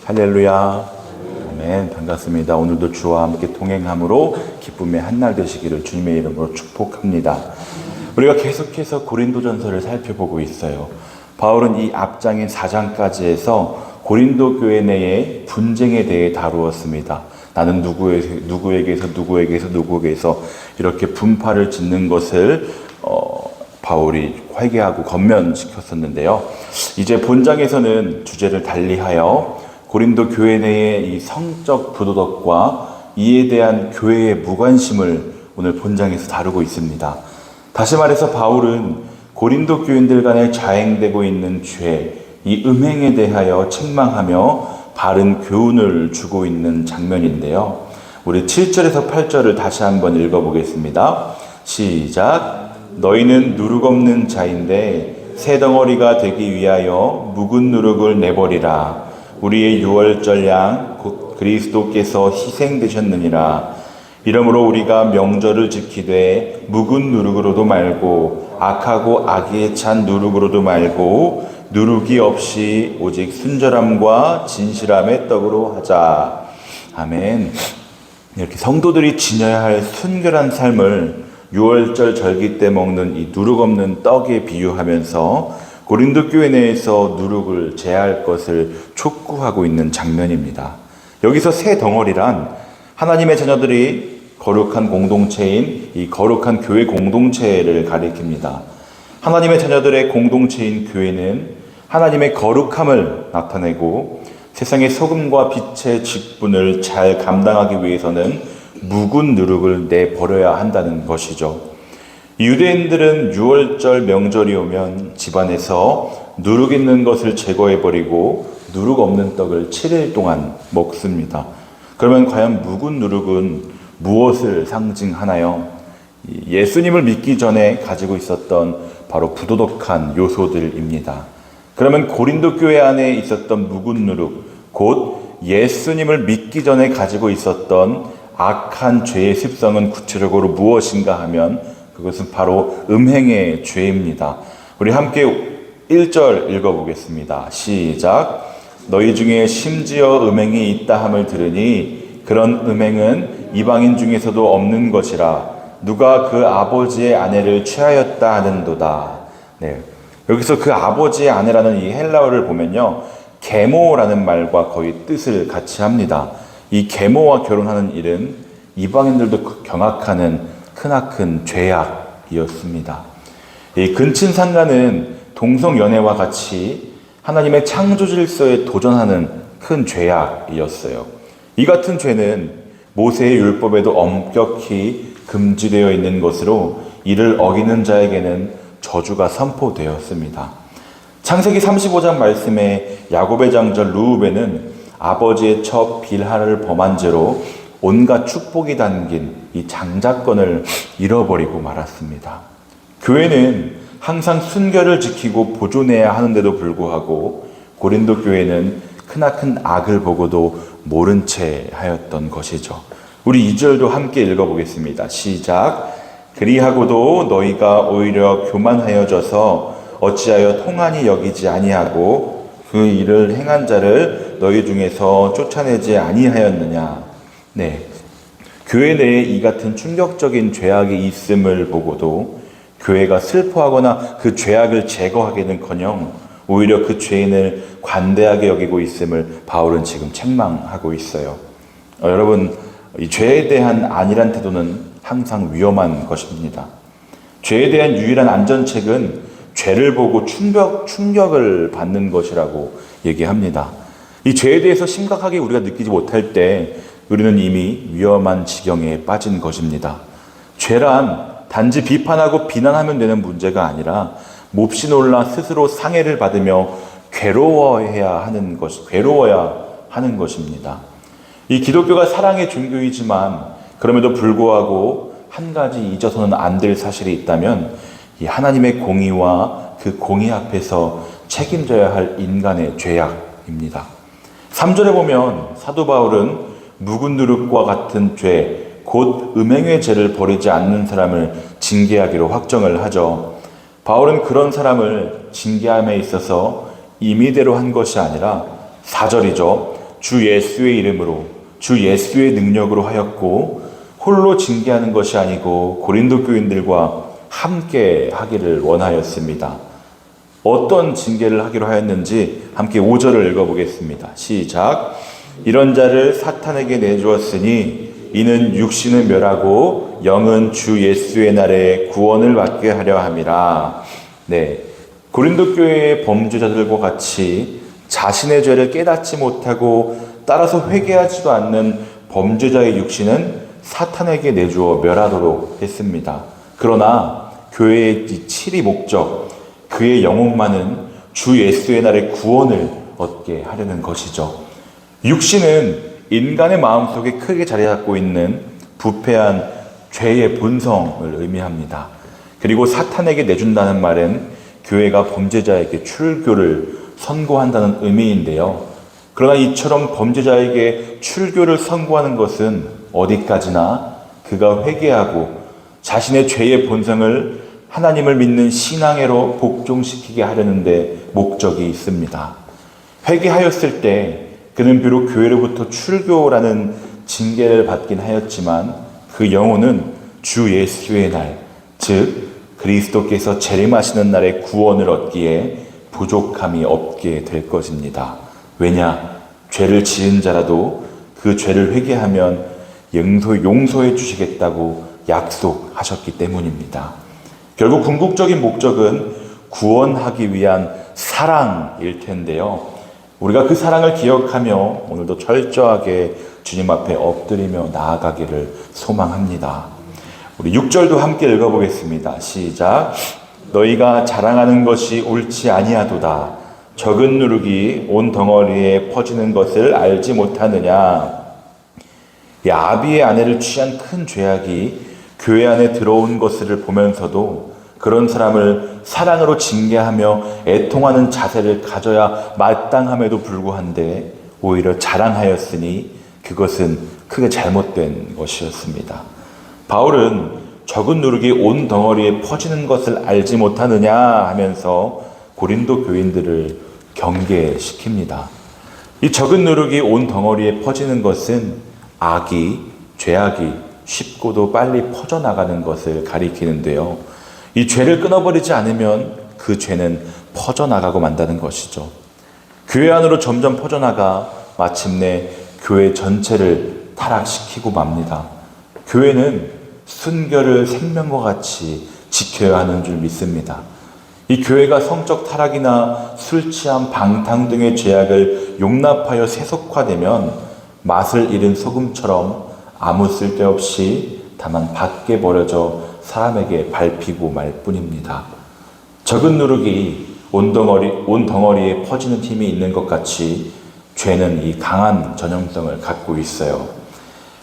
할렐루야. 아멘. 반갑습니다. 오늘도 주와 함께 동행함으로 기쁨의 한날 되시기를 주님의 이름으로 축복합니다. 우리가 계속해서 고린도전서를 살펴보고 있어요. 바울은 이 앞장인 4장까지 해서 고린도 교회 내의 분쟁에 대해 다루었습니다. 나는 누구에게서 이렇게 분파를 짓는 것을 바울이 회개하고 권면시켰었는데요. 이제 본장에서는 주제를 달리하여 고린도 교회 내의 이 성적 부도덕과 이에 대한 교회의 무관심을 오늘 본장에서 다루고 있습니다. 다시 말해서 바울은 고린도 교인들 간에 자행되고 있는 죄, 이 음행에 대하여 책망하며 바른 교훈을 주고 있는 장면인데요. 우리 7절에서 8절을 다시 한번 읽어보겠습니다. 시작. 너희는 누룩 없는 자인데 새 덩어리가 되기 위하여 묵은 누룩을 내버리라. 우리의 유월절 양 곧 그리스도께서 희생되셨느니라. 이러므로 우리가 명절을 지키되 묵은 누룩으로도 말고 악하고 악에 찬 누룩으로도 말고 누룩이 없이 오직 순절함과 진실함의 떡으로 하자. 아멘. 이렇게 성도들이 지녀야 할 순결한 삶을 유월절 절기 때 먹는 이 누룩 없는 떡에 비유하면서 고린도 교회 내에서 누룩을 제할 것을 촉구하고 있는 장면입니다. 여기서 새 덩어리란 하나님의 자녀들이 거룩한 공동체인 이 거룩한 교회 공동체를 가리킵니다. 하나님의 자녀들의 공동체인 교회는 하나님의 거룩함을 나타내고 세상의 소금과 빛의 직분을 잘 감당하기 위해서는 묵은 누룩을 내버려야 한다는 것이죠. 유대인들은 유월절 명절이 오면 집안에서 누룩 있는 것을 제거해버리고 누룩 없는 떡을 7일 동안 먹습니다. 그러면 과연 묵은 누룩은 무엇을 상징하나요? 예수님을 믿기 전에 가지고 있었던 바로 부도덕한 요소들입니다. 그러면 고린도 교회 안에 있었던 묵은 누룩, 곧 예수님을 믿기 전에 가지고 있었던 악한 죄의 습성은 구체적으로 무엇인가 하면 그것은 바로 음행의 죄입니다. 우리 함께 1절 읽어보겠습니다. 시작. 너희 중에 심지어 음행이 있다 함을 들으니 그런 음행은 이방인 중에서도 없는 것이라 누가 그 아버지의 아내를 취하였다 하는도다. 네. 여기서 그 아버지의 아내라는 이 헬라어를 보면요, 계모라는 말과 거의 뜻을 같이 합니다. 이 계모와 결혼하는 일은 이방인들도 경악하는 크나큰 죄악이었습니다. 이 근친상간은 동성연애와 같이 하나님의 창조 질서에 도전하는 큰 죄악이었어요. 이 같은 죄는 모세의 율법에도 엄격히 금지되어 있는 것으로 이를 어기는 자에게는 저주가 선포되었습니다. 창세기 35장 말씀에 야곱의 장자 르우벤은 아버지의 첩 빌하를 범한 죄로 온갖 축복이 담긴 이 장자권을 잃어버리고 말았습니다. 교회는 항상 순결을 지키고 보존해야 하는데도 불구하고 고린도 교회는 크나큰 악을 보고도 모른 채 하였던 것이죠. 우리 2절도 함께 읽어보겠습니다. 시작. 그리하고도 너희가 오히려 교만하여져서 어찌하여 통한이 여기지 아니하고 그 일을 행한 자를 너희 중에서 쫓아내지 아니하였느냐. 네, 교회 내에 이 같은 충격적인 죄악이 있음을 보고도 교회가 슬퍼하거나 그 죄악을 제거하기는커녕 오히려 그 죄인을 관대하게 여기고 있음을 바울은 지금 책망하고 있어요. 여러분, 이 죄에 대한 안일한 태도는 항상 위험한 것입니다. 죄에 대한 유일한 안전책은 죄를 보고 충격을 받는 것이라고 얘기합니다. 이 죄에 대해서 심각하게 우리가 느끼지 못할 때 우리는 이미 위험한 지경에 빠진 것입니다. 죄란 단지 비판하고 비난하면 되는 문제가 아니라 몹시 놀라 스스로 상해를 받으며 괴로워야 하는 것입니다. 이 기독교가 사랑의 종교이지만 그럼에도 불구하고 한 가지 잊어서는 안 될 사실이 있다면 이 하나님의 공의와 그 공의 앞에서 책임져야 할 인간의 죄악입니다. 3절에 보면 사도 바울은 묵은 누룩과 같은 죄, 곧 음행의 죄를 버리지 않는 사람을 징계하기로 확정을 하죠. 바울은 그런 사람을 징계함에 있어서 임의대로 한 것이 아니라 4절이죠. 주 예수의 이름으로, 주 예수의 능력으로 하였고 홀로 징계하는 것이 아니고 고린도 교인들과 함께 하기를 원하였습니다. 어떤 징계를 하기로 하였는지 함께 5절을 읽어보겠습니다. 시작. 이런 자를 사탄에게 내주었으니 이는 육신을 멸하고 영은 주 예수의 날에 구원을 받게 하려 함이라. 네, 고린도 교회의 범죄자들과 같이 자신의 죄를 깨닫지 못하고 따라서 회개하지도 않는 범죄자의 육신은 사탄에게 내주어 멸하도록 했습니다. 그러나 교회의 이 7위 목적, 그의 영혼만은 주 예수의 날에 구원을 얻게 하려는 것이죠. 육신은 인간의 마음속에 크게 자리 잡고 있는 부패한 죄의 본성을 의미합니다. 그리고 사탄에게 내준다는 말은 교회가 범죄자에게 출교를 선고한다는 의미인데요. 그러나 이처럼 범죄자에게 출교를 선고하는 것은 어디까지나 그가 회개하고 자신의 죄의 본성을 하나님을 믿는 신앙애로 복종시키게 하려는 데 목적이 있습니다. 회개하였을 때 그는 비록 교회로부터 출교라는 징계를 받긴 하였지만 그 영혼은 주 예수의 날, 즉 그리스도께서 재림하시는 날에 구원을 얻기에 부족함이 없게 될 것입니다. 왜냐? 죄를 지은 자라도 그 죄를 회개하면 용서해 주시겠다고 약속하셨기 때문입니다. 결국 궁극적인 목적은 구원하기 위한 사랑일 텐데요. 우리가 그 사랑을 기억하며 오늘도 철저하게 주님 앞에 엎드리며 나아가기를 소망합니다. 우리 6절도 함께 읽어보겠습니다. 시작. 너희가 자랑하는 것이 옳지 아니하도다. 적은 누룩이 온 덩어리에 퍼지는 것을 알지 못하느냐. 아비의 아내를 취한 큰 죄악이 교회 안에 들어온 것을 보면서도 그런 사람을 사랑으로 징계하며 애통하는 자세를 가져야 마땅함에도 불구한데 오히려 자랑하였으니 그것은 크게 잘못된 것이었습니다. 바울은 적은 누룩이 온 덩어리에 퍼지는 것을 알지 못하느냐 하면서 고린도 교인들을 경계시킵니다. 이 적은 누룩이 온 덩어리에 퍼지는 것은 죄악이 쉽고도 빨리 퍼져나가는 것을 가리키는데요. 이 죄를 끊어버리지 않으면 그 죄는 퍼져나가고 만다는 것이죠. 교회 안으로 점점 퍼져나가 마침내 교회 전체를 타락시키고 맙니다. 교회는 순결을 생명과 같이 지켜야 하는 줄 믿습니다. 이 교회가 성적 타락이나 술 취함, 방탕 등의 죄악을 용납하여 세속화되면 맛을 잃은 소금처럼 아무 쓸데없이 다만 밖에 버려져 사람에게 밟히고 말 뿐입니다. 적은 누룩이 온 덩어리에 퍼지는 힘이 있는 것 같이 죄는 이 강한 전형성을 갖고 있어요.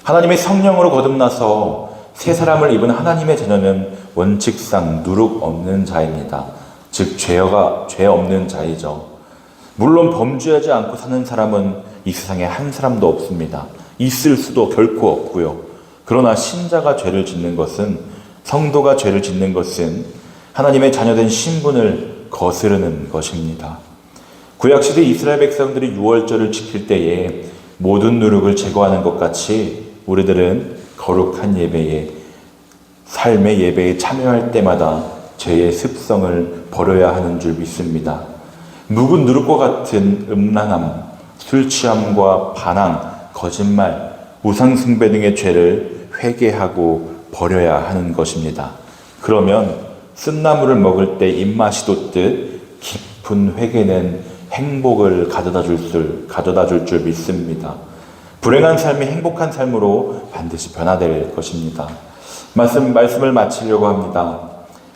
하나님의 성령으로 거듭나서 새 사람을 입은 하나님의 자녀는 원칙상 누룩 없는 자입니다. 즉 죄 없는 자이죠. 물론 범죄하지 않고 사는 사람은 이 세상에 한 사람도 없습니다. 있을 수도 결코 없고요. 그러나 신자가 죄를 짓는 것은, 성도가 죄를 짓는 것은 하나님의 자녀된 신분을 거스르는 것입니다. 구약시대 이스라엘 백성들이 유월절을 지킬 때에 모든 누룩을 제거하는 것 같이 우리들은 거룩한 삶의 예배에 참여할 때마다 죄의 습성을 버려야 하는 줄 믿습니다. 묵은 누룩과 같은 음란함, 술 취함과 반항, 거짓말, 우상숭배 등의 죄를 회개하고 버려야 하는 것입니다. 그러면 쓴나물을 먹을 때 입맛이 돋듯 깊은 회개는 행복을 가져다 줄 줄 믿습니다. 불행한 삶이 행복한 삶으로 반드시 변화될 것입니다. 말씀을 마치려고 합니다.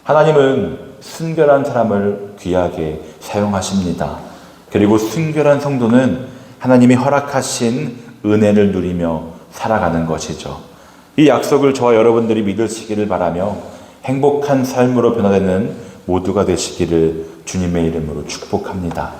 하나님은 순결한 사람을 귀하게 사용하십니다. 그리고 순결한 성도는 하나님이 허락하신 은혜를 누리며 살아가는 것이죠. 이 약속을 저와 여러분들이 믿으시기를 바라며 행복한 삶으로 변화되는 모두가 되시기를 주님의 이름으로 축복합니다.